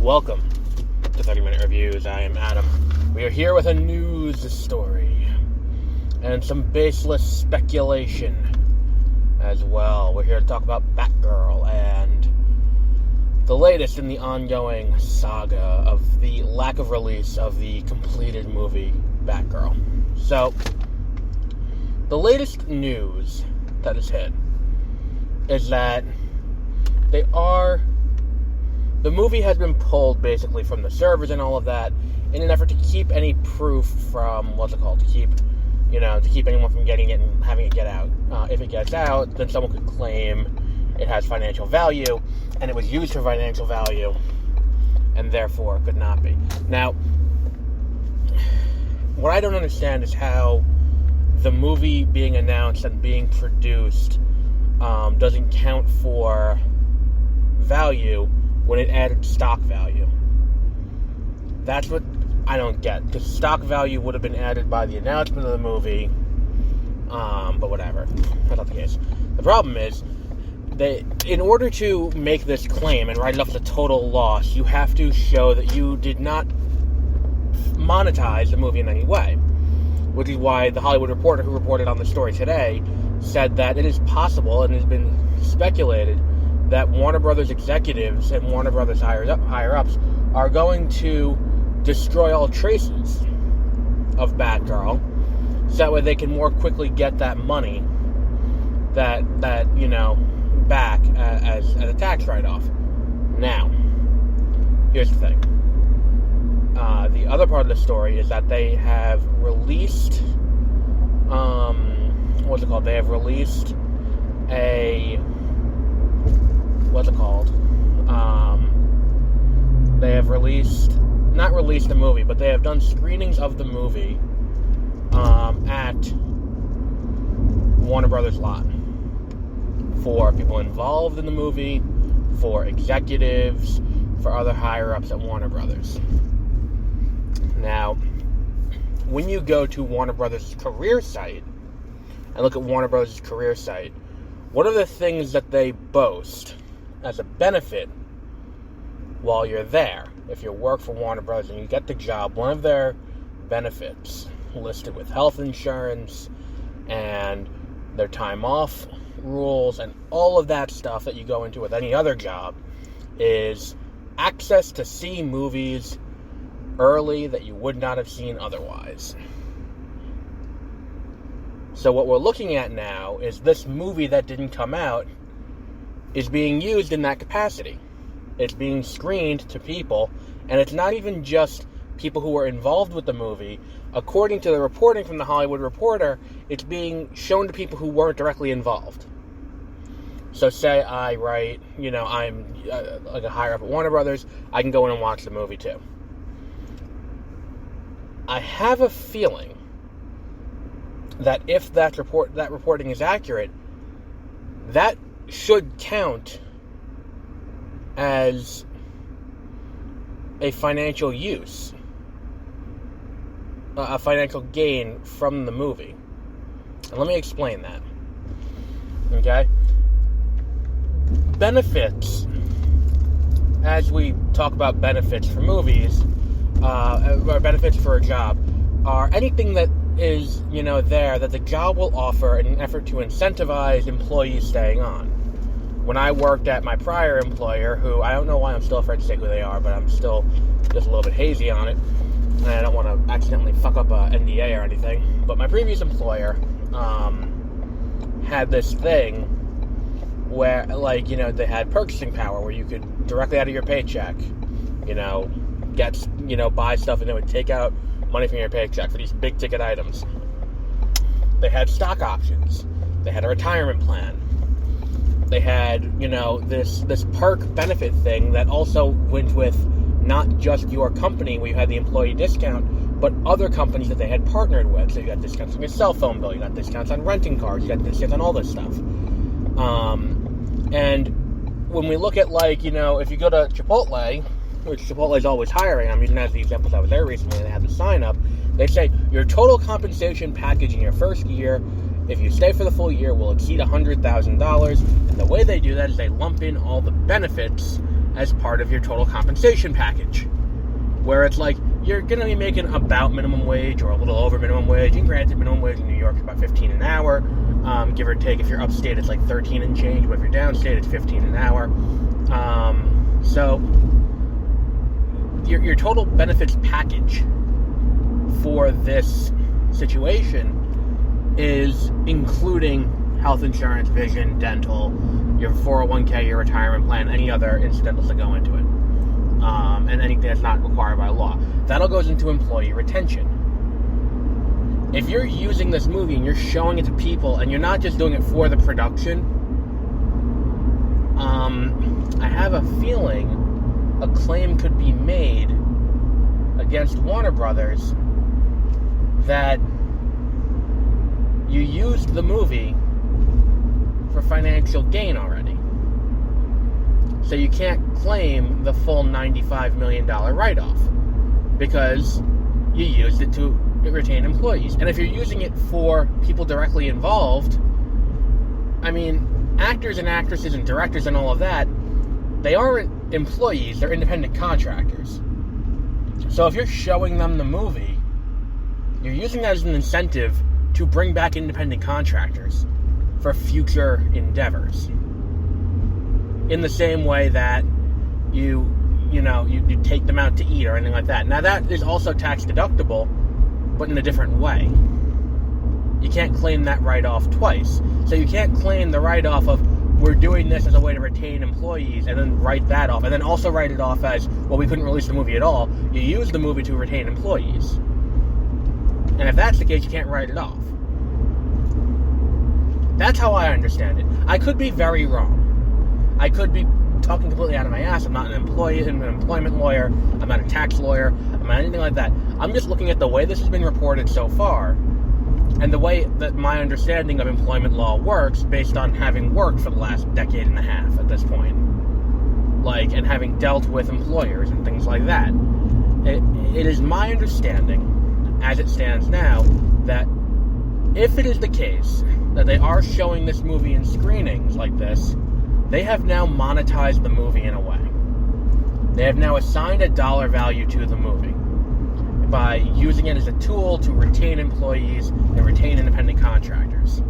Welcome to 30-Minute Reviews. I am Adam. We are here with a news story and some baseless speculation as well. We're here to talk about Batgirl and the latest in the ongoing saga of the lack of release of the completed movie Batgirl. So, the latest news that has hit is that the movie has been pulled basically from the servers and all of that in an effort to keep any proof from, to keep anyone from getting it and having it get out. If it gets out, then someone could claim it has financial value, and it was used for financial value, and therefore could not be. Now, what I don't understand is how the movie being announced and being produced doesn't count for value when it added stock value. That's what I don't get. Because stock value would have been added by the announcement of the movie, but whatever. That's not the case. The problem is, in order to make this claim and write it off as a total loss, you have to show that you did not monetize the movie in any way. Which is why the Hollywood Reporter, who reported on the story today, said that it is possible, and has been speculated, that Warner Brothers executives and Warner Brothers higher-ups are going to destroy all traces of Batgirl, so that way they can more quickly get that money back as a tax write-off. Now, here's the thing. The other part of the story is that they have released, They have released they have not released the movie, but they have done screenings of the movie at Warner Brothers lot for people involved in the movie, for executives, for other higher-ups at Warner Brothers. Now, when you go to Warner Brothers' career site and look at Warner Brothers' career site, one of the things that they boast as a benefit while you're there, if you work for Warner Brothers and you get the job, one of their benefits listed with health insurance and their time off rules and all of that stuff that you go into with any other job is access to see movies early that you would not have seen otherwise. So what we're looking at now is this movie that didn't come out is being used in that capacity. It's being screened to people, and it's not even just people who were involved with the movie. According to the reporting from the Hollywood Reporter, it's being shown to people who weren't directly involved. So say I'm like a higher up at Warner Brothers, I can go in and watch the movie too. I have a feeling that if that reporting is accurate, that should count as a financial use, a financial gain from the movie. And let me explain that. Okay? Benefits, as we talk about benefits for movies, or benefits for a job, are anything that is, there that the job will offer in an effort to incentivize employees staying on. When I worked at my prior employer, who I don't know why I'm still afraid to say who they are, but I'm still just a little bit hazy on it, and I don't want to accidentally fuck up a NDA or anything, but my previous employer had this thing where, they had purchasing power where you could, directly out of your paycheck, buy stuff, and they would take out money from your paycheck for these big ticket items. They had stock options. They had a retirement plan. They had, this perk benefit thing that also went with not just your company where you had the employee discount, but other companies that they had partnered with. So you got discounts on your cell phone bill, you got discounts on renting cars, you got discounts on all this stuff. And when we look at, if you go to Chipotle, which Chipotle is always hiring, I'm using that as the examples I was there recently, and they had the sign up, they say your total compensation package in your first year, if you stay for the full year, will exceed $100,000. And the way they do that is they lump in all the benefits as part of your total compensation package, where it's like you're going to be making about minimum wage or a little over minimum wage. And granted, minimum wage in New York is about $15 an hour, give or take. If you're upstate, it's like 13 and change, but if you're downstate, it's 15 an hour. So your total benefits package for this situation is including health insurance, vision, dental, your 401k, your retirement plan, any other incidentals that go into it, and anything that's not required by law. That all goes into employee retention. If you're using this movie and you're showing it to people and you're not just doing it for the production, I have a feeling a claim could be made against Warner Brothers that you used the movie for financial gain already. So you can't claim the full $95 million write-off because you used it to retain employees. And if you're using it for people directly involved, I mean, actors and actresses and directors and all of that, they aren't employees, they're independent contractors. So if you're showing them the movie, you're using that as an incentive to bring back independent contractors for future endeavors. In the same way that you take them out to eat or anything like that. Now that is also tax deductible, but in a different way. You can't claim that write-off twice. So you can't claim the write-off of, we're doing this as a way to retain employees, and then write that off, and then also write it off as, well, we couldn't release the movie at all. You used the movie to retain employees. And if that's the case, you can't write it off. That's how I understand it. I could be very wrong. I could be talking completely out of my ass. I'm not an employment lawyer. I'm not a tax lawyer. I'm not anything like that. I'm just looking at the way this has been reported so far, and the way that my understanding of employment law works based on having worked for the last decade and a half at this point. And having dealt with employers and things like that. It is my understanding, as it stands now, that if it is the case that they are showing this movie in screenings like this, they have now monetized the movie in a way. They have now assigned a dollar value to the movie by using it as a tool to retain employees and retain independent contractors,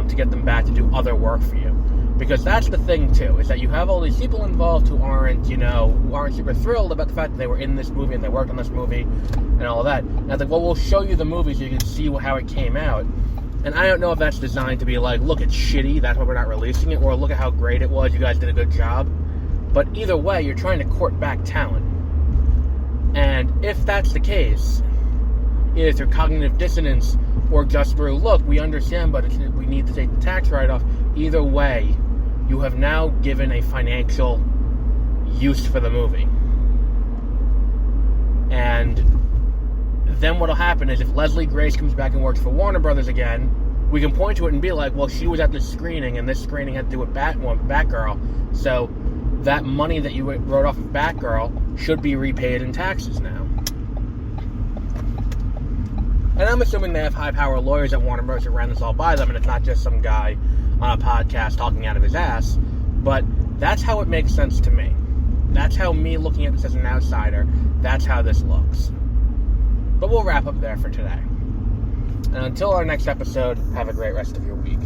to get them back to do other work for you. Because that's the thing too, is that you have all these people involved who aren't super thrilled about the fact that they were in this movie and they worked on this movie and all of that. Now they're like, well, we'll show you the movie so you can see how it came out. And I don't know if that's designed to be like, look, it's shitty, that's why we're not releasing it, or look at how great it was, you guys did a good job. But either way, you're trying to court back talent. And if that's the case, either through cognitive dissonance or just through, look, we understand, but we need to take the tax write-off, either way, you have now given a financial use for the movie. And then what'll happen is if Leslie Grace comes back and works for Warner Brothers again, we can point to it and be like, well, she was at this screening, and this screening had to do with Batgirl, so that money that you wrote off of Batgirl should be repaid in taxes now. And I'm assuming they have high-power lawyers at Warner Bros. Who ran this all by them, and it's not just some guy on a podcast talking out of his ass. But that's how it makes sense to me. That's how me looking at this as an outsider, that's how this looks. But we'll wrap up there for today. And until our next episode, have a great rest of your week.